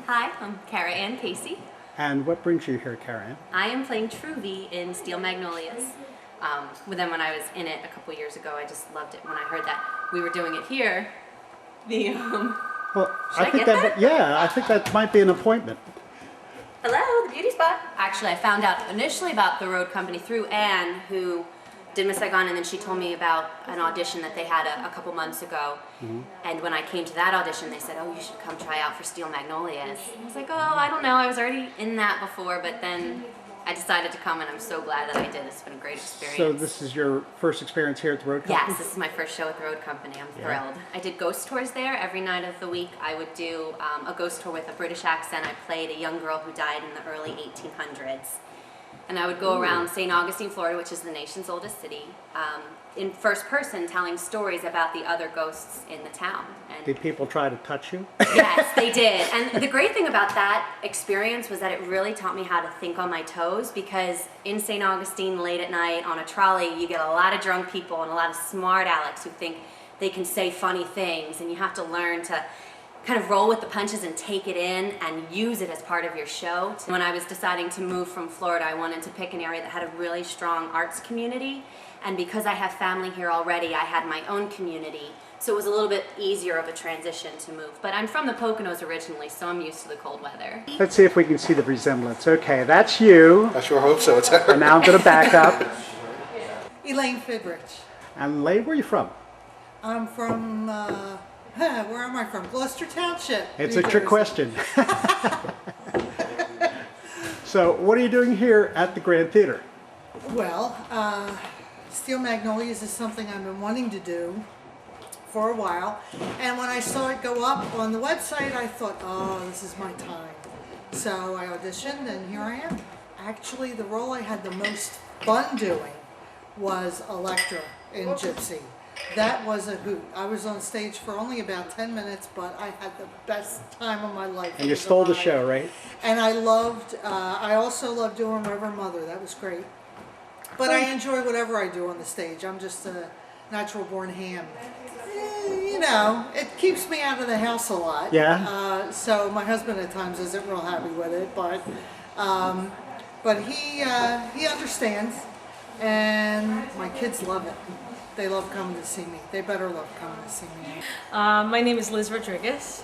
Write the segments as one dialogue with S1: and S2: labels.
S1: Hi, I'm Kara Ann Casey.
S2: And what brings you here, Karen?
S1: I am playing Truvy in Steel Magnolias. With them when I was in it a couple years ago. I just loved it when I heard that we were doing it here.
S2: Well,
S1: I think that?
S2: Yeah, I think that might be an appointment.
S1: Hello, the beauty spot. Actually, I found out initially about the road company through Anne, who did Miss Saigon, and then she told me about an audition that they had a couple months ago. Mm-hmm. And when I came to that audition, they said, "Oh, you should come try out for Steel Magnolias." I was like, "Oh, I don't know. I was already in that before," but then I decided to come, and I'm so glad that I did. It's been a great experience.
S2: So this is your first experience here at the road company?
S1: Yes, this is my first show with the road company. I'm thrilled. I did ghost tours there. Every night of the week, I would do a ghost tour with a British accent. I played a young girl who died in the early 1800s. And I would go around St. Augustine, Florida, which is the nation's oldest city, in first person telling stories about the other ghosts in the town. And
S2: did people try to touch you?
S1: yes, they did. And the great thing about that experience was that it really taught me how to think on my toes, because in St. Augustine, late at night on a trolley, you get a lot of drunk people and a lot of smart alecks who think they can say funny things, and you have to learn to kind of roll with the punches and take it in and use it as part of your show. When I was deciding to move from Florida, I wanted to pick an area that had a really strong arts community, and because I have family here already, I had my own community, so it was a little bit easier of a transition to move. But I'm from the Poconos originally, so I'm used to the cold weather.
S2: Let's see if we can see the resemblance. Okay, that's you.
S3: I sure hope so. It's her.
S2: And now I'm going to back up.
S4: Elaine Fidrich.
S2: And Elaine, where are you from?
S4: I'm from, where am I from? Gloucester Township.
S2: It's
S4: New
S2: a trick
S4: Jersey.
S2: question. So, what are you doing here at the Grand Theater?
S4: Well, Steel Magnolias is something I've been wanting to do for a while. And when I saw it go up on the website, I thought, oh, this is my time. So I auditioned, and here I am. Actually, the role I had the most fun doing was Electra in Gypsy. That was a hoot. I was on stage for only about 10 minutes, but I had the best time of my life.
S2: And you stole the show, right?
S4: And I also loved doing Reverend Mother. That was great. But I enjoy whatever I do on the stage. I'm just a natural born ham. You know, it keeps me out of the house a lot.
S2: Yeah.
S4: So my husband at times isn't real happy with it, but he understands, and my kids love it. They love coming to see me. They better love coming to see me.
S5: My name is Liz Rodriguez,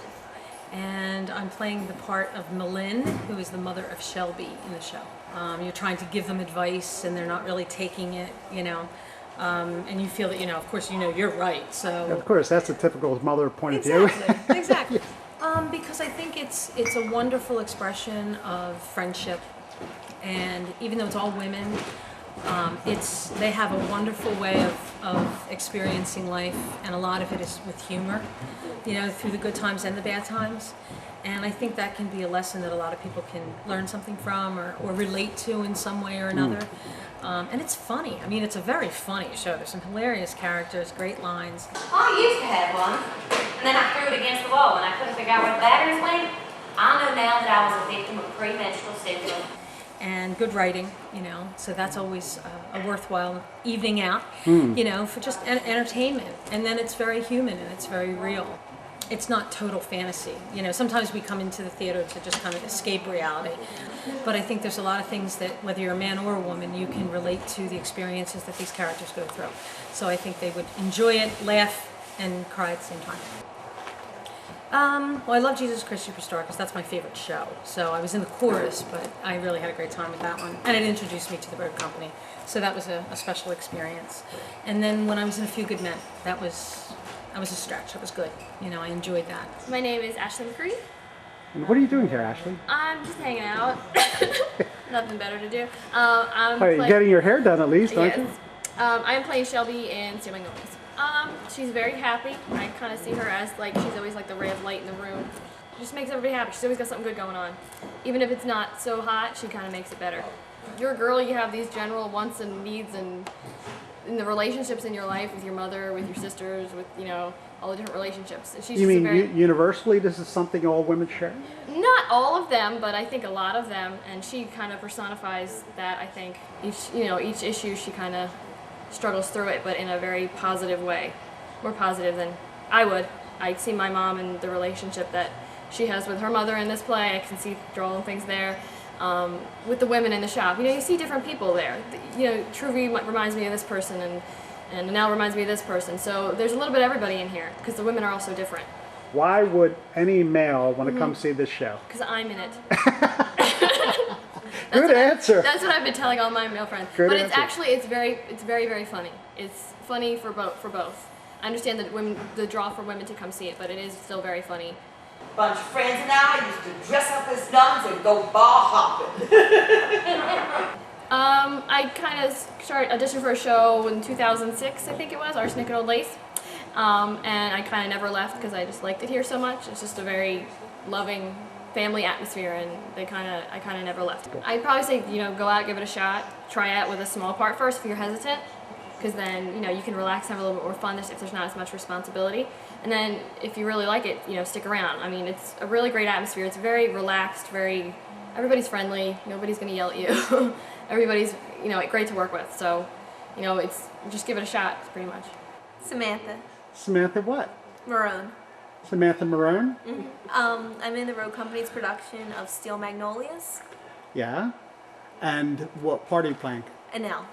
S5: and I'm playing the part of Malin, who is the mother of Shelby in the show. You're trying to give them advice, and they're not really taking it, and you feel that, of course, you're right. So
S2: Of course, that's a typical mother point of view.
S5: Exactly. Because I think it's a wonderful expression of friendship, and even though it's all women, they have a wonderful way of experiencing life, and a lot of it is with humor, through the good times and the bad times. And I think that can be a lesson that a lot of people can learn something from or relate to in some way or another. And it's funny. I mean, it's a very funny show. There's some hilarious characters, great lines.
S1: I used to have one, and then I threw it against the wall, and I couldn't figure out where the batteries went. I know now that I was a victim of premenstrual syndrome.
S5: And good writing, so that's always a worthwhile evening out, for just entertainment. And then it's very human and it's very real. It's not total fantasy. Sometimes we come into the theater to just kind of escape reality. But I think there's a lot of things that, whether you're a man or a woman, you can relate to the experiences that these characters go through. So I think they would enjoy it, laugh, and cry at the same time. Well, I love Jesus Christ Superstar because that's my favorite show. So I was in the chorus, but I really had a great time with that one. And it introduced me to the road company. So that was a special experience. And then when I was in A Few Good Men, that was a stretch. It was good. I enjoyed that.
S6: My name is Ashley McCree.
S2: And what are you doing here, Ashley?
S6: I'm just hanging out. Nothing better to do.
S2: You're getting your hair done at least, aren't
S6: yes.
S2: you?
S6: I'm playing Shelby in Steel Magnolias. She's very happy. I kind of see her as she's always like the ray of light in the room. She just makes everybody happy. She's always got something good going on. Even if it's not so hot, she kind of makes it better. You're a girl, you have these general wants and needs, and in the relationships in your life with your mother, with your sisters, with all the different relationships. She's
S2: You mean
S6: very,
S2: universally this is something all women share?
S6: not all of them, but I think a lot of them, and she kind of personifies that. I think each issue she kind of struggles through it, but in a very positive way, more positive than I would. I see my mom and the relationship that she has with her mother in this play. I can see drawing things there. With the women in the shop, you see different people there. Truvy reminds me of this person, and Nell reminds me of this person. So there's a little bit of everybody in here because the women are also different.
S2: Why would any male want to come see this show?
S6: Because I'm in it.
S2: Good answer.
S6: That's what I've been telling all my male friends.
S2: Good
S6: but
S2: answer.
S6: it's actually it's very very funny. It's funny for both. I understand that the draw for women to come see it, but it is still very funny.
S3: Bunch of friends and I used to dress up as nuns and go bar hopping.
S6: I kind of started auditioning for a show in 2006, I think it was, Arsenic and Old Lace. And I kind of never left because I just liked it here so much. It's just a very loving family atmosphere, and I kind of never left. I'd probably say, go out, give it a shot, try out with a small part first if you're hesitant, because then, you can relax and have a little bit more fun if there's not as much responsibility. And then if you really like it, stick around. I mean, it's a really great atmosphere. It's very relaxed, everybody's friendly, nobody's gonna yell at you. Everybody's, great to work with. So, it's just give it a shot, pretty much.
S1: Samantha
S2: Samantha what?
S1: Marone.
S2: Samantha Marone?
S1: I'm in the Road Company's production of Steel Magnolias.
S2: Yeah. And what part are you playing?
S1: Anel.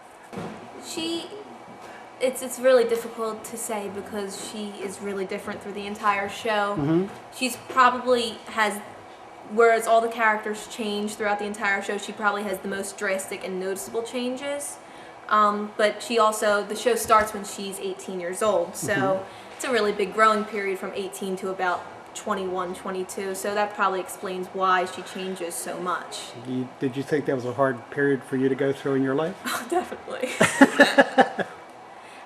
S1: It's really difficult to say because she is really different through the entire show. She's probably whereas all the characters change throughout the entire show, she probably has the most drastic and noticeable changes. But the show starts when she's 18 years old, so it's a really big growing period from 18 to about 21, 22, so that probably explains why she changes so much.
S2: Did you think that was a hard period for you to go through in your life?
S1: Oh, definitely.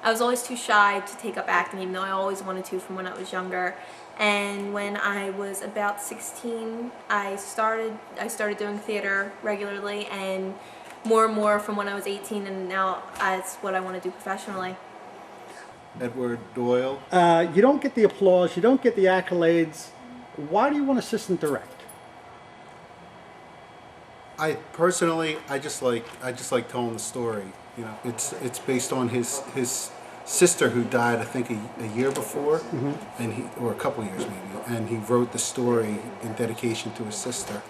S1: I was always too shy to take up acting, even though I always wanted to from when I was younger. And when I was about 16, I started doing theater regularly, and more from when I was 18, and now it's what I want to do professionally.
S7: Edward Doyle.
S2: You don't get the applause, you don't get the accolades. Why do you want assistant direct?
S7: I just like telling the story. It's based on his sister who died, I think a year before, and or a couple years maybe, and he wrote the story in dedication to his sister.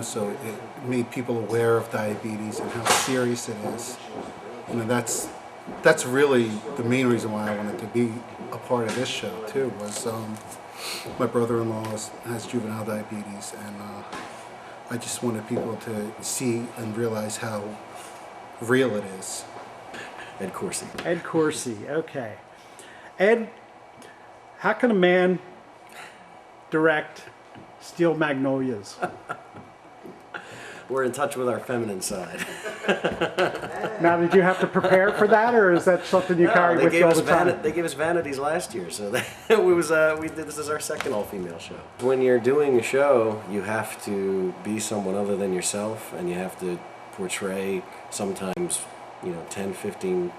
S7: So it made people aware of diabetes and how serious it is. That's really the main reason why I wanted to be a part of this show too. Was my brother-in-law has juvenile diabetes, and I just wanted people to see and realize how real it is.
S8: Ed Corsi.
S2: Ed Corsi, okay. Ed, how can a man direct Steel Magnolias?
S8: We're in touch with our feminine side.
S2: Now, did you have to prepare for that, or is that something you carry with you all the time?
S8: They gave us vanities last year, so this is our second all-female show. When you're doing a show, you have to be someone other than yourself, and you have to portray sometimes 10, 15,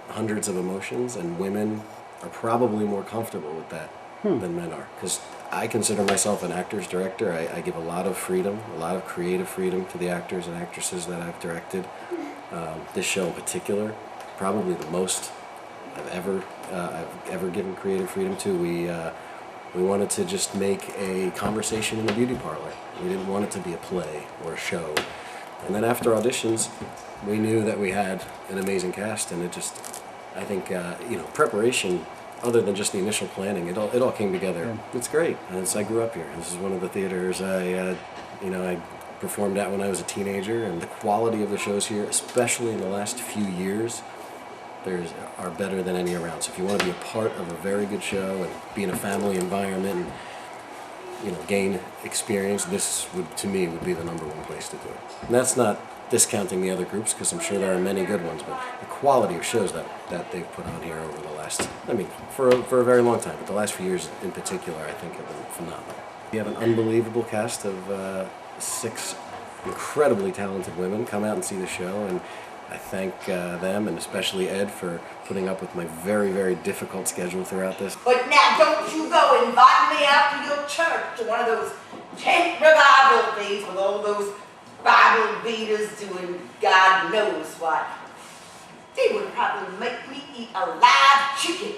S8: hundreds of emotions, and women are probably more comfortable with that than men are. Because I consider myself an actor's director. I give a lot of freedom, a lot of creative freedom to the actors and actresses that I've directed. This show in particular, probably the most I've ever given creative freedom to. We wanted to just make a conversation in a beauty parlor. We didn't want it to be a play or a show. And then after auditions, we knew that we had an amazing cast, and I think preparation, other than just the initial planning, it all came together. Yeah. It's great. And I grew up here. This is one of the theaters I performed at when I was a teenager, and the quality of the shows here, especially in the last few years, are better than any around. So if you want to be a part of a very good show and be in a family environment and gain experience, this to me would be the number one place to do it. And that's not discounting the other groups, because I'm sure there are many good ones, but the quality of shows that they've put on here over the last, for a very long time, but the last few years in particular, I think have been phenomenal. We have an unbelievable cast of 6 incredibly talented women. Come out and see the show, and I thank them, and especially Ed, for putting up with my very, very difficult schedule throughout this.
S3: But now don't you go invite me out to your church to one of those tent revival things with all those Bible readers doing God knows what. They would probably make me eat a live chicken